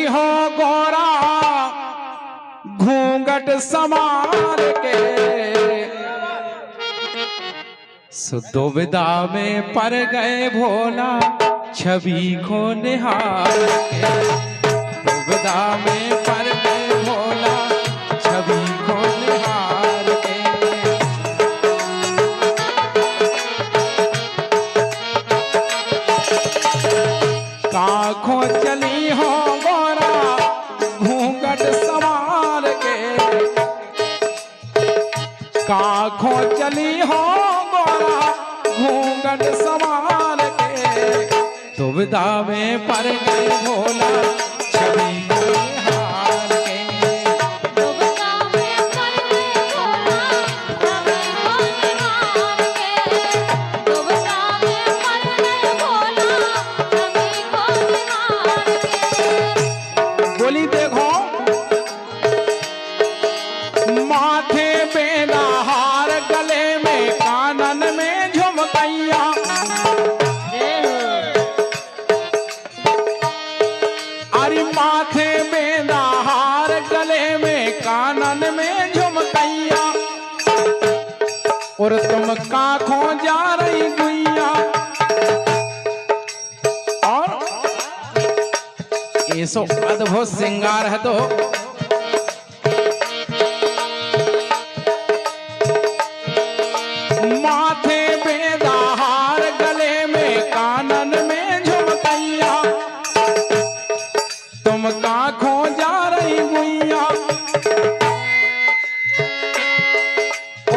हो गोरा घूंघट समार के, दुविधा में पड़ गए भोला छवि को निहार के, दुविधा में पड़ गए भोला छवि को निहार के। काखों चली हो गोरा घूंघट सवार के, काखों चली हो गोरा घूंघट सवार के, दुविधा में पड़ गए भोला छवि को निहार के, दुविधा में पड़ गए भोला छवि को निहार के, दुविधा में पड़ गए भोला छवि को निहार के। बोली देखो माथे बेना हार गले में कानन में झुमकैया, अरे माथे बेना हार गले में कानन में झुमकैया, और तुम काखों जा रही गुइया, और ये सो अद्भुत श्रृंगार है। तो माथे बेदा हार गले में कानन में झुमकैया, तुम काखों जा रही गुइया,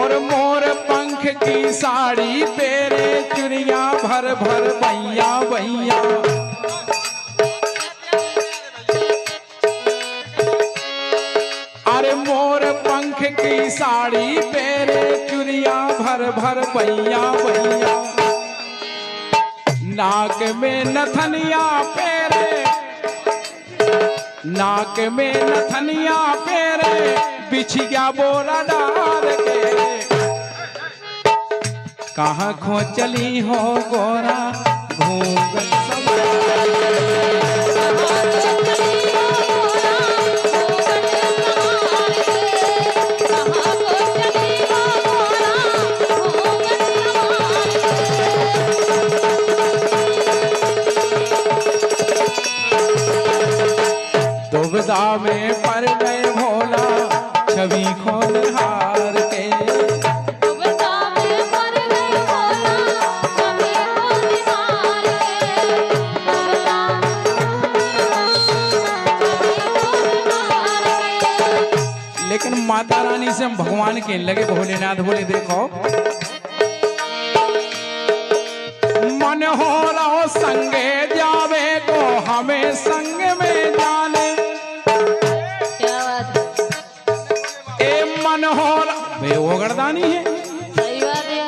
और मोर पंख की साड़ी पेरे चुरिया भर भर भैया भैया, अरे मोर पंख की साड़ी पेरे चुरिया भर भर भैया भैया, नाक में नथनिया पेरे, नाक में नथनिया पेरे बिछ गया बोरा डार के, कहाँ खो चली हो गोरा घूंघट सवार के, दुविधा में पड़ गए भोला छवि को निहार के, दुविधा में पड़ गए भोला छवि को निहार के, दुविधा के। लेकिन माता रानी से हम भगवान के लगे भोलेनाथ बोले देखो मन हो रहो संगे जावे को हमें संग में जाने, क्या बात है, ए मन हो वे वो गर्दानी है, सही बात है।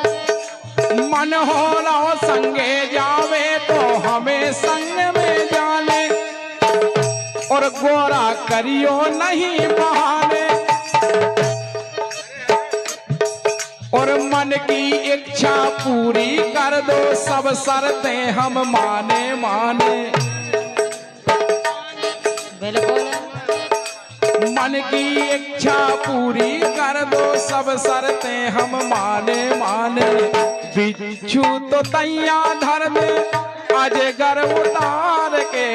मन हो रहो संगे जावे तो हमें संग में जाने, और गोरा करियो नहीं बहाने, और मन की इच्छा पूरी कर दो सब शर्तें हम माने माने, बिल्कुल मन की इच्छा पूरी कर दो सब शर्तें हम माने माने, बिच्छू तो तैया धर दे अजगर उतार के,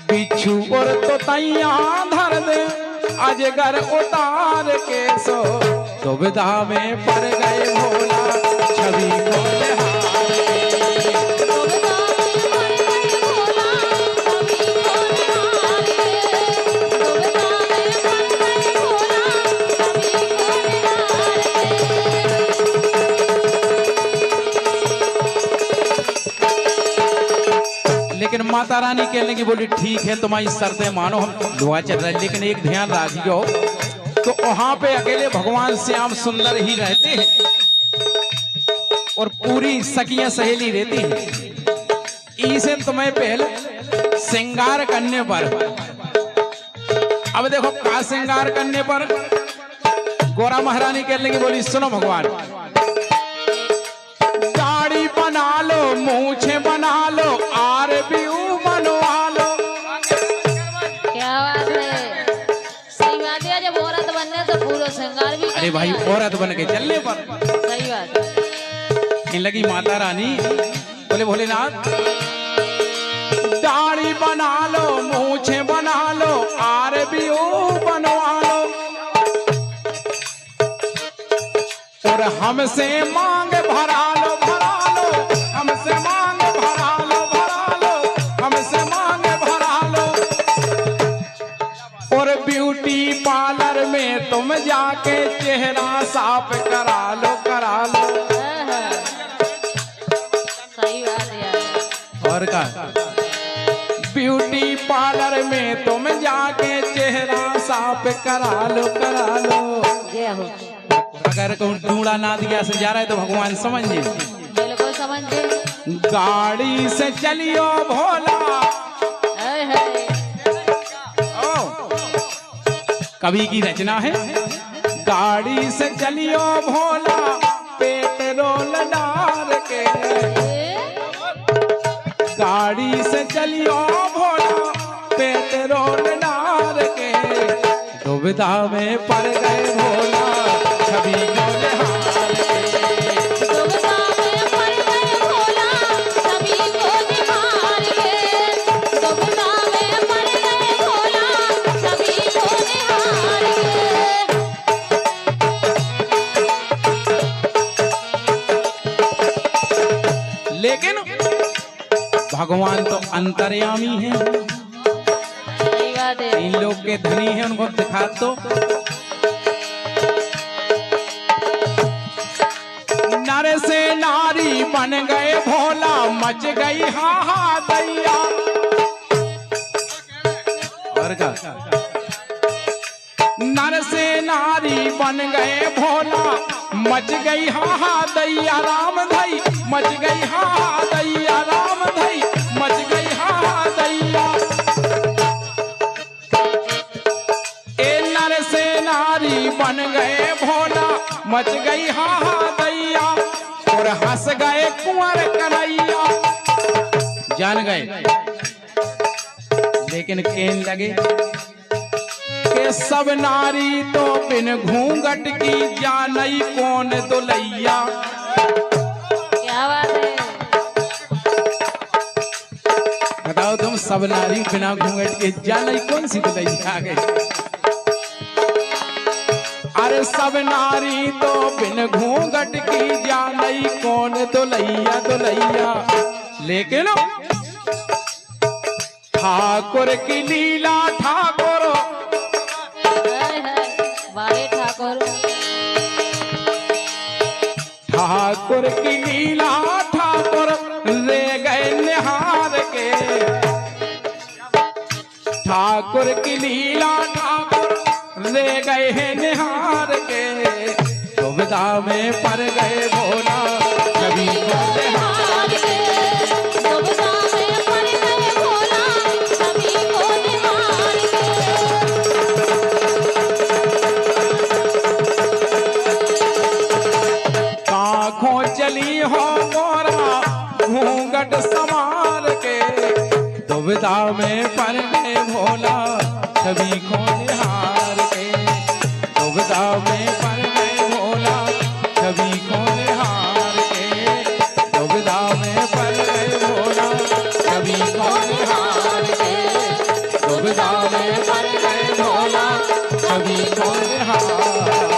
बिच्छू और तो तैया धर दे अजगर उतार के, सो दुविधा में पड़ गए भोला छवि को निहार के, दुविधा में पड़ गए भोला छवि को निहार के, दुविधा में पड़ गए भोला छवि को निहार के। लेकिन माता रानी कहने की बोली ठीक है तुम्हारी शर्तें मानो हम दुआ चल रहे, लेकिन एक ध्यान रखियो, तो वहां पे अकेले भगवान श्याम सुंदर ही रहते हैं और पूरी सखियां सहेली रहती हैं, इसे तुम्हें पहले श्रृंगार करने पर, अब देखो का श्रृंगार करने पर गोरा महारानी कहने की बोली सुनो भगवान, दाढ़ी बना लो मूछें बना लो आर भी अरे भाई औरत बन के चलने पर सही बात है। इन लगी माता रानी बोले भोलेनाथ दाढ़ी बना लो मूछे बना लो आर भी बनवा लो और हमसे मांग भरा लो हमसे मांग भरा लो हमसे मांग भरा लो और ब्यूटी पार्लर में तुम जाके चेहरा साफ करा लो सही बात है यार। और का ब्यूटी पार्लर में तुम जाके चेहरा साफ करा लो जय हो। अगर कहूँ ढूंढा ना दिया से जा रहा है तो भगवान समझे बिल्कुल समझे। गाड़ी से चलियो भोला है कवि की रचना है गाड़ी से चलियो भोला पेट्रोल डाल के गाड़ी से चलियो भोला पेट्रोल डाल के दुविधा में पड़ गए भोला छवि को निहार के दुविधा में पड़ गए भोला छवि को निहार के दुविधा में पड़ गए भोला छवि को निहार के लेकिन भगवान तो अंतर्यामी है सही बात है। इन लोग के धनी है उनको दिखा तो नर से नारी बन गए भोला मच गई दैया और का नर से नारी बन गए भोला मच गई दैया राम धई मच गई दैया राम धई मच गई दैया ए नर से नारी बन गए भोला मच गई दैया और हंस गए कुंवर कन्हैया जान गए लेकिन कहने लगे के सब नारी तो बिन घूंघट की जानई कौन दुलैया क्या बात है। बताओ तुम सब नारी बिना घूंघट के जानई कौन सी दुलैया आ गई अरे सब नारी तो बिन घूंघट की जानई कौन दुलैया लेकिन ठाकुर की लीला ठाकुर वारे ठाकुर ठाकुर की लीला ठाकुर ले गए निहार के ठाकुर की लीला ठाकुर ले गए हैं निहार के दुविधा में पड़ गए भोला कभी को निहार के दुविधा में पड़ गए भोला छवि को निहार के आँखों चली हो मोरा घूंघट संभाल के दुविधा में पड़ गए भोला छवि को निहार के दुविधा में पड़ गए भोला छवि को निहार के दुविधा में पड़ गए भोला छवि को निहार के दुविधा में पड़ गए भोला छवि को निहार